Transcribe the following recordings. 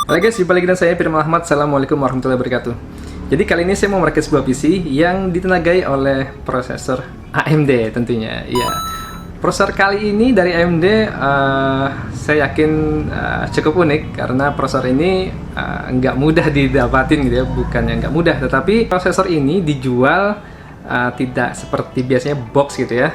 Oke guys, jumpa lagi dengan saya Firman Ahmad. Assalamualaikum warahmatullahi wabarakatuh. Jadi kali ini saya mau merakit sebuah PC yang ditenagai oleh prosesor AMD tentunya. Iya, prosesor kali ini dari AMD saya yakin cukup unik karena prosesor ini nggak mudah didapatin gitu ya. Bukannya nggak mudah, tetapi prosesor ini dijual tidak seperti biasanya box gitu ya.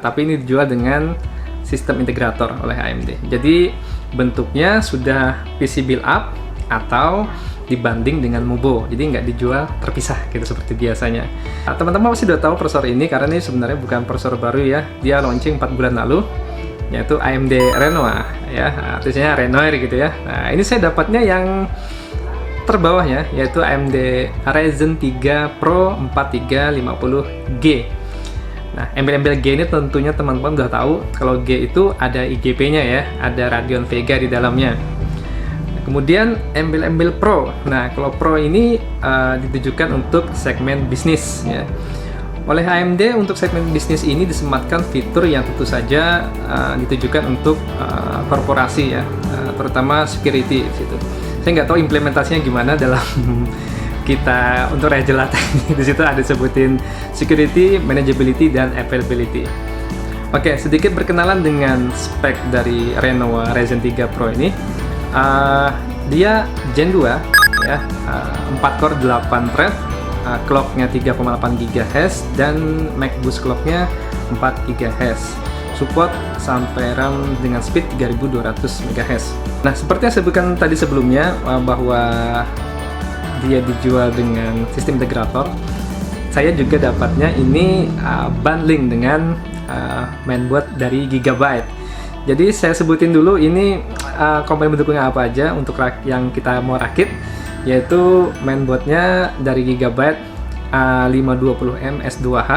Tapi ini dijual dengan sistem integrator oleh AMD. Jadi bentuknya sudah PC build up atau dibanding dengan Mubo, jadi nggak dijual terpisah gitu seperti biasanya. Teman-teman pasti sudah tahu prosesor ini karena ini sebenarnya bukan prosesor baru ya, dia launching 4 bulan lalu, yaitu AMD Renoir ya, artinya Renoir gitu ya. Nah ini saya dapatnya yang terbawah ya, yaitu AMD Ryzen 3 Pro 4350G. Nah, embel-embel G ini tentunya teman-teman udah tahu kalau G itu ada IGP-nya ya, ada Radeon Vega di dalamnya. Kemudian embel-embel Pro. Nah, kalau Pro ini ditujukan untuk segmen bisnis ya. Oleh AMD untuk segmen bisnis ini disematkan fitur yang tentu saja ditujukan untuk korporasi ya, terutama security gitu. Saya nggak tahu implementasinya gimana dalam kita untuk Regelata di situ ada sebutin security, manageability, dan availability. Oke, sedikit berkenalan dengan spek dari Renoir Ryzen 3 Pro ini. Dia Gen 2 ya, 4 core 8 thread, clocknya 3,8 GHz dan MacBoost clocknya 4 GHz. Support sampai RAM dengan speed 3200 MHz. Nah, seperti yang saya sebutkan tadi sebelumnya bahwa dia dijual dengan sistem integrator, saya juga dapatnya ini bundling dengan mainboard dari Gigabyte. Jadi saya sebutin dulu ini komponen pendukungnya apa aja untuk yang kita mau rakit, yaitu mainboardnya dari Gigabyte A520M S2H.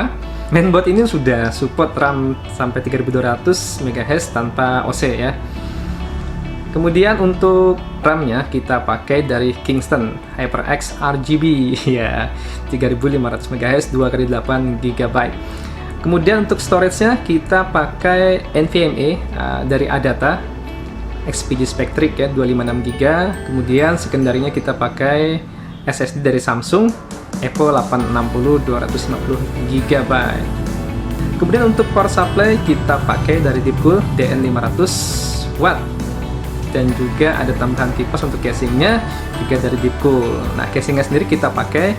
Mainboard ini sudah support RAM sampai 3200 MHz tanpa OC ya. Kemudian untuk RAM-nya kita pakai dari Kingston HyperX RGB ya, 3500 MHz 2x8 GB. Kemudian untuk storage-nya kita pakai NVMe dari Adata XPG Spectric ya, 256 GB. Kemudian secondary-nya kita pakai SSD dari Samsung Evo 860 250 GB. Kemudian untuk power supply kita pakai dari Deepcool DN500 watt. Dan juga ada tambahan kipas untuk casingnya juga dari Deepcool. Nah, casingnya sendiri kita pakai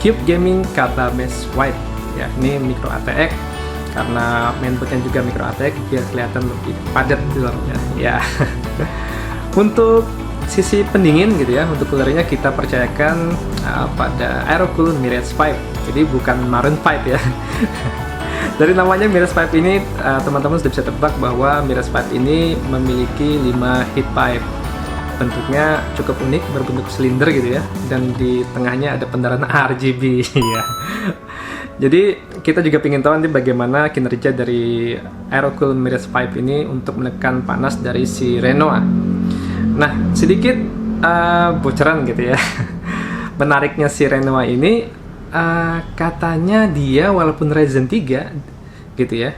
Cube Gaming Kata Base White ya, ini micro ATX karena mainboardnya juga micro ATX biar kelihatan lebih padat di dalamnya ya. Untuk sisi pendingin gitu ya, untuk coolernya kita percayakan pada Aerocool Mirage 5, jadi bukan Maroon 5 ya. Dari namanya Mirage Pipe ini, teman-teman sudah bisa tebak bahwa Mirage Pipe ini memiliki 5 heat pipe. Bentuknya cukup unik, berbentuk silinder gitu ya, dan di tengahnya ada pendarahan RGB ya. Jadi kita juga ingin tahu nanti bagaimana kinerja dari Aerocool Mirage Pipe ini untuk menekan panas dari si Renoir. Nah, sedikit bocoran gitu ya. Menariknya si Renoir ini, katanya dia walaupun Ryzen 3 gitu ya,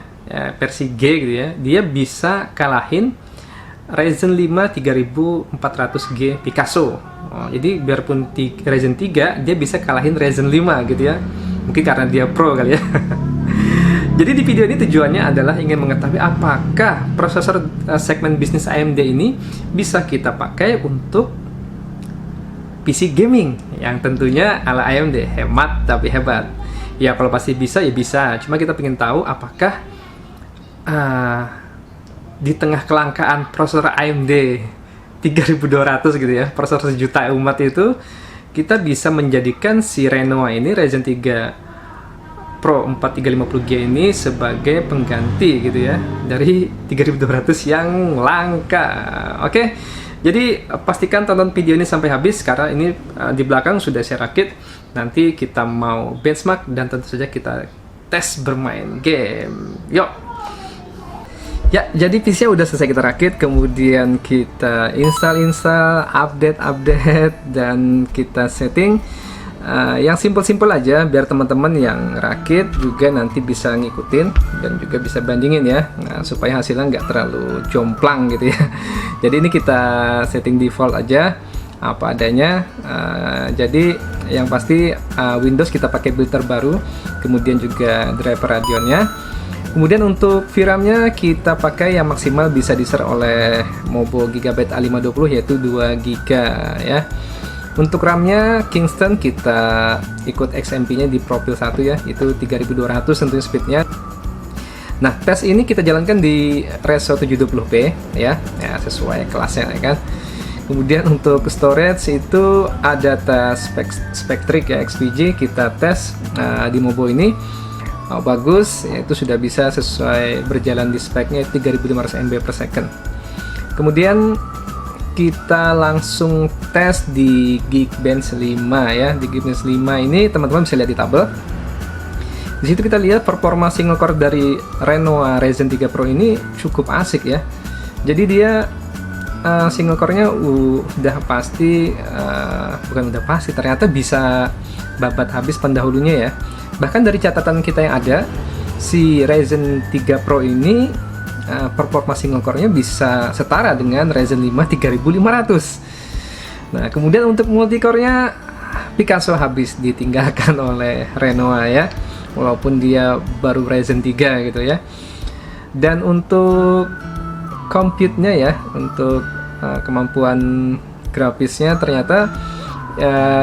versi G gitu ya, dia bisa kalahin Ryzen 5 3400G Picasso. Jadi biarpun Ryzen 3 dia bisa kalahin Ryzen 5 gitu ya, mungkin karena dia pro kali ya. Jadi di video ini tujuannya adalah ingin mengetahui apakah prosesor segmen bisnis AMD ini bisa kita pakai untuk PC gaming yang tentunya ala AMD, hemat tapi hebat. Ya kalau pasti bisa ya bisa, cuma kita ingin tahu apakah di tengah kelangkaan prosesor AMD 3200 gitu ya, prosesor sejuta umat itu, kita bisa menjadikan si Renoir ini Ryzen 3 Pro 4350G ini sebagai pengganti gitu ya dari 3200 yang langka. Oke. Jadi pastikan tonton video ini sampai habis karena ini di belakang sudah saya rakit. Nanti kita mau benchmark dan tentu saja kita tes bermain game. Yuk! Ya, jadi PC udah selesai kita rakit, kemudian kita install, update, dan kita setting. Yang simple-simple aja biar teman-teman yang rakit juga nanti bisa ngikutin dan juga bisa bandingin ya, supaya hasilnya nggak terlalu jomplang gitu ya. Jadi ini kita setting default aja, apa adanya. Jadi yang pasti Windows kita pakai build terbaru, kemudian juga driver Radeonnya. Kemudian untuk VRAM-nya kita pakai yang maksimal bisa di-share oleh Mobo Gigabyte A520 yaitu 2 GB ya. Untuk RAM-nya Kingston kita ikut XMP-nya di profil 1 ya, itu 3200 tentunya speed-nya. Nah, tes ini kita jalankan di Reso 720p ya, sesuai kelasnya ya kan. Kemudian untuk storage itu ada tes Spectric ya, XPG kita tes di Mobo ini. Bagus, itu sudah bisa sesuai berjalan di speknya 3500 MB per second. Kemudian kita langsung tes di Geekbench 5 ya. Di Geekbench 5 ini teman-teman bisa lihat di tabel. Di situ kita lihat performa single core dari Renoa Ryzen 3 Pro ini cukup asik ya. Jadi dia single core-nya udah pasti, bukan udah pasti, ternyata bisa babat habis pendahulunya ya. Bahkan dari catatan kita yang ada, si Ryzen 3 Pro ini performa single core-nya bisa setara dengan Ryzen 5 3500. Nah, kemudian untuk multicore-nya Picasso habis ditinggalkan oleh Renoa ya, walaupun dia baru Ryzen 3 gitu ya. Dan untuk compute-nya ya, untuk kemampuan grafisnya ternyata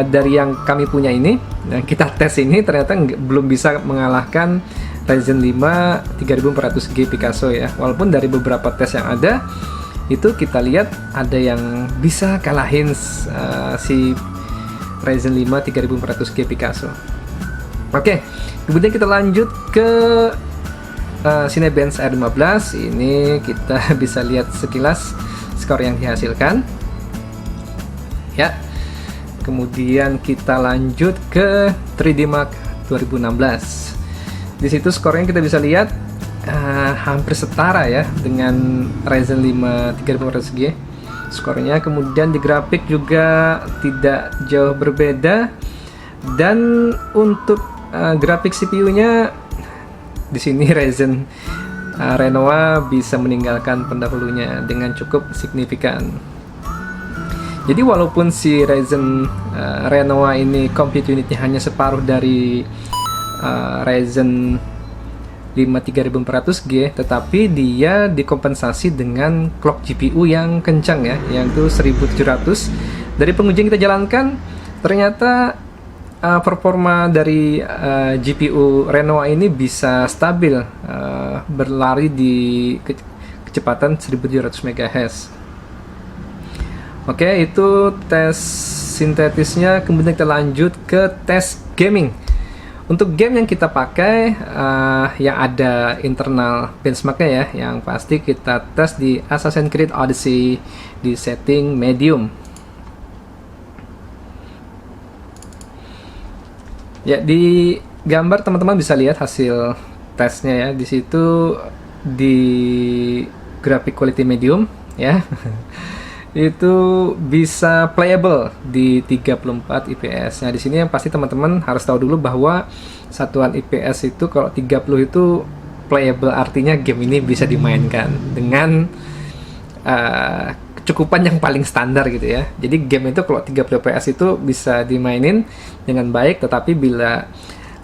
dari yang kami punya ini, yang kita tes ini ternyata belum bisa mengalahkan Ryzen 5 3400G Picasso ya. Walaupun dari beberapa tes yang ada itu kita lihat ada yang bisa kalahin si Ryzen 5 3400G Picasso. Oke, kemudian kita lanjut ke Cinebench R15. Ini kita bisa lihat sekilas skor yang dihasilkan ya. Kemudian kita lanjut ke 3D Mark 2016. Di situ skornya kita bisa lihat hampir setara ya dengan Ryzen 5 3500G skornya. Kemudian di grafik juga tidak jauh berbeda. Dan untuk grafik CPU-nya di sini Ryzen Renoa bisa meninggalkan pendahulunya dengan cukup signifikan. Jadi walaupun si Ryzen Renoa ini compute unitnya hanya separuh dari Ryzen 5 3400G, tetapi dia dikompensasi dengan clock GPU yang kencang ya, yang itu 1700. Dari pengujian kita jalankan, ternyata performa dari GPU Renoa ini bisa stabil berlari di kecepatan 1700 MHz. Oke, itu tes sintetisnya. Kemudian kita lanjut ke tes gaming. Untuk game yang kita pakai yang ada internal benchmarknya ya, yang pasti kita tes di Assassin's Creed Odyssey di setting medium. Ya, di gambar teman-teman bisa lihat hasil tesnya ya. Di situ di graphic quality medium ya. Itu bisa playable di 34 IPS. Nah, di sini yang pasti teman-teman harus tahu dulu bahwa satuan IPS itu kalau 30 itu playable, artinya game ini bisa dimainkan dengan kecukupan yang paling standar gitu ya. Jadi game itu kalau 30 IPS itu bisa dimainin dengan baik, tetapi bila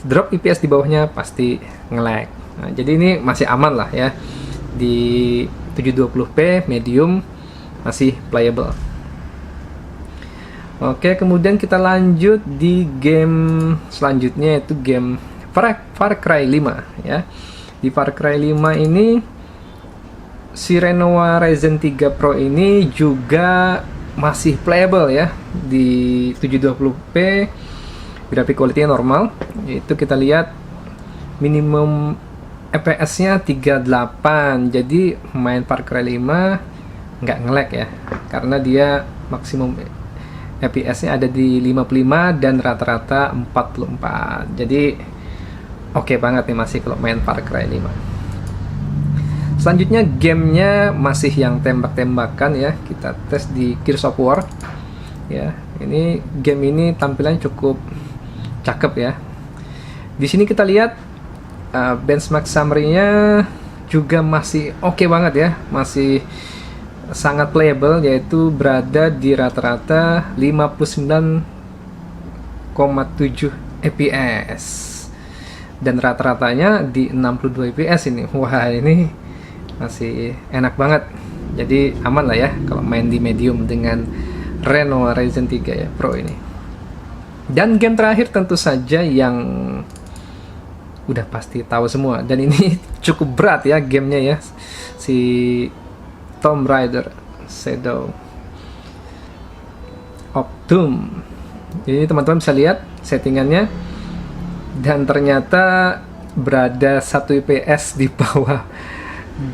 drop IPS di bawahnya pasti nge-lag. Nah, jadi ini masih aman lah ya. Di 720p medium masih playable. Oke, kemudian kita lanjut di game selanjutnya, yaitu game Far Cry 5 ya. Di Far Cry 5 ini si Renoa Ryzen 3 Pro ini juga masih playable ya di 720p, graphic quality-nya normal. Itu kita lihat minimum FPS-nya 38. Jadi main Far Cry 5 nggak nge-lag ya, karena dia maksimum FPS-nya ada di 55 dan rata-rata 44. Jadi oke banget nih masih kalau main Far Cry 5. Selanjutnya gamenya masih yang tembak-tembakan ya. Kita tes di Gears of War ya. Ini game ini tampilannya cukup cakep ya. Di sini kita lihat benchmark summary-nya juga masih oke banget ya. Masih sangat playable, yaitu berada di rata-rata 59,7 fps dan rata-ratanya di 62 fps ini. Wah, ini masih enak banget, jadi aman lah ya kalau main di medium dengan Renoa Ryzen 3 ya Pro ini. Dan game terakhir tentu saja yang udah pasti tahu semua, dan ini cukup berat ya gamenya ya, si Tomb Raider Shadow of Doom. Jadi teman-teman bisa lihat settingannya, dan ternyata berada 1 fps di bawah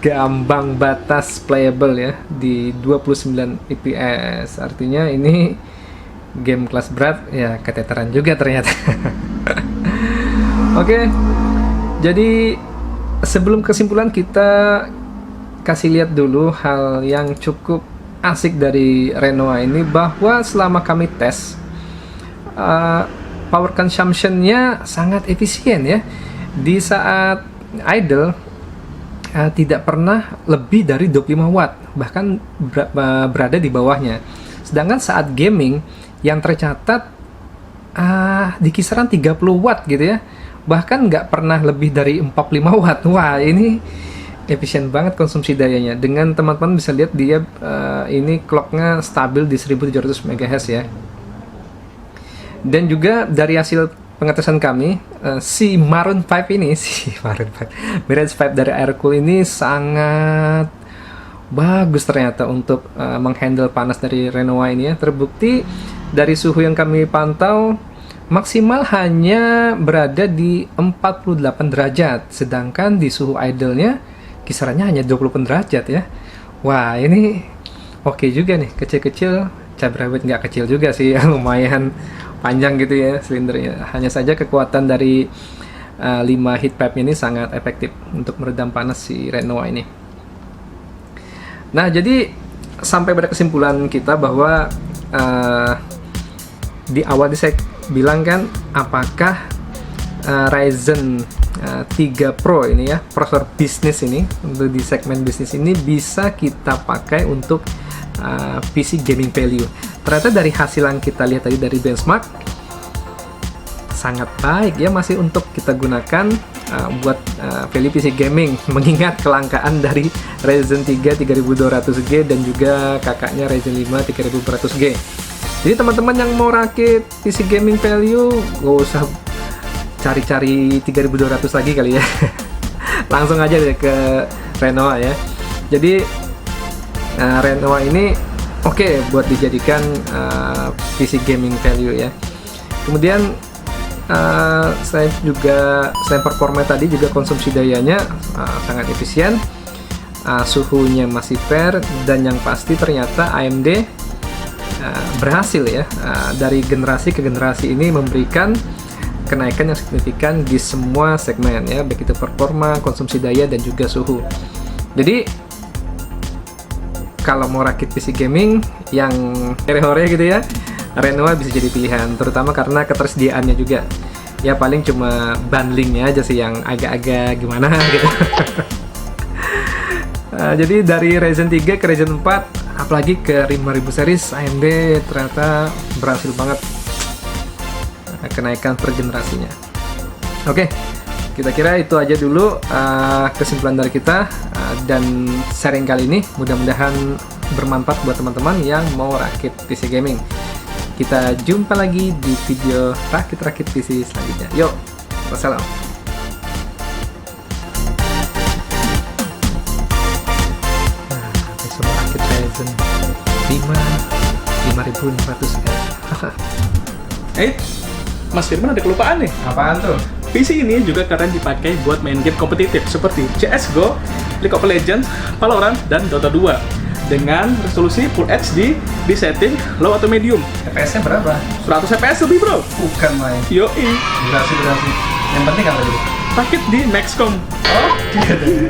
gambang batas playable ya, di 29 fps. Artinya ini game kelas berat ya, keteteran juga ternyata. Oke, jadi sebelum kesimpulan, kita kasih lihat dulu hal yang cukup asik dari Renoa ini, bahwa selama kami tes power consumption-nya sangat efisien ya. Di saat idle tidak pernah lebih dari 25 watt, bahkan berada di bawahnya. Sedangkan saat gaming yang tercatat di kisaran 30 watt gitu ya, bahkan nggak pernah lebih dari 45 watt. Wah, ini efisien banget konsumsi dayanya. Dengan teman-teman bisa lihat dia ini clocknya stabil di 1700 MHz ya. Dan juga dari hasil pengetesan kami, si Maroon 5 ini, Mirage 5 dari Aircool ini sangat bagus ternyata untuk menghandle panas dari Renoa ini ya. Terbukti dari suhu yang kami pantau maksimal hanya berada di 48 derajat, sedangkan di suhu idle-nya kisarannya hanya 20 derajat ya. Wah, ini oke juga nih, kecil-kecil, cabai rawit nggak kecil juga sih ya, lumayan panjang gitu ya silindernya. Hanya saja kekuatan dari 5 heat pipe ini sangat efektif untuk meredam panas si Renoa ini. Nah, jadi sampai pada kesimpulan kita bahwa di awal saya bilang kan, apakah Ryzen 3 Pro ini ya, prosesor bisnis ini, untuk di segmen bisnis ini bisa kita pakai untuk PC gaming value. Ternyata dari hasil yang kita lihat tadi dari benchmark, sangat baik ya, masih untuk kita gunakan buat value PC gaming, mengingat kelangkaan dari Ryzen 3 3200G dan juga kakaknya Ryzen 5 3400G. Jadi teman-teman yang mau rakit PC gaming value, gak usah cari-cari 3200 lagi kali ya. Langsung aja deh ke Renoa ya. Jadi Renoa ini oke buat dijadikan PC gaming value ya. Kemudian selain performa tadi, juga konsumsi dayanya sangat efisien, suhunya masih fair, dan yang pasti ternyata AMD berhasil ya dari generasi ke generasi ini memberikan kenaikan yang signifikan di semua segmen ya, baik itu performa, konsumsi daya, dan juga suhu. Jadi kalau mau rakit PC gaming yang hore-hore gitu ya, Renoa bisa jadi pilihan, terutama karena ketersediaannya juga. Ya paling cuma bundlingnya aja sih yang agak-agak gimana gitu. Jadi dari Ryzen 3 ke Ryzen 4, apalagi ke 5000 series, AMD ternyata berhasil banget kenaikan per generasinya. Oke, kita kira itu aja dulu kesimpulan dari kita, dan sharing kali ini mudah-mudahan bermanfaat buat teman-teman yang mau rakit PC gaming. Kita jumpa lagi di video rakit-rakit PC selanjutnya. Yuk, wassalam. Rakit Ryzen 5 5600F. Mas Firman ada kelupaan nih. Apaan tuh? PC ini juga keren dipakai buat main game kompetitif seperti CSGO, League of Legends, Valorant, dan Dota 2 dengan resolusi Full HD di setting low atau medium. FPS-nya berapa? 100 FPS lebih, bro. Bukan main. Yoi. Durasi. Yang penting apa dulu? Rakit di Maxcom. Oh, tidak.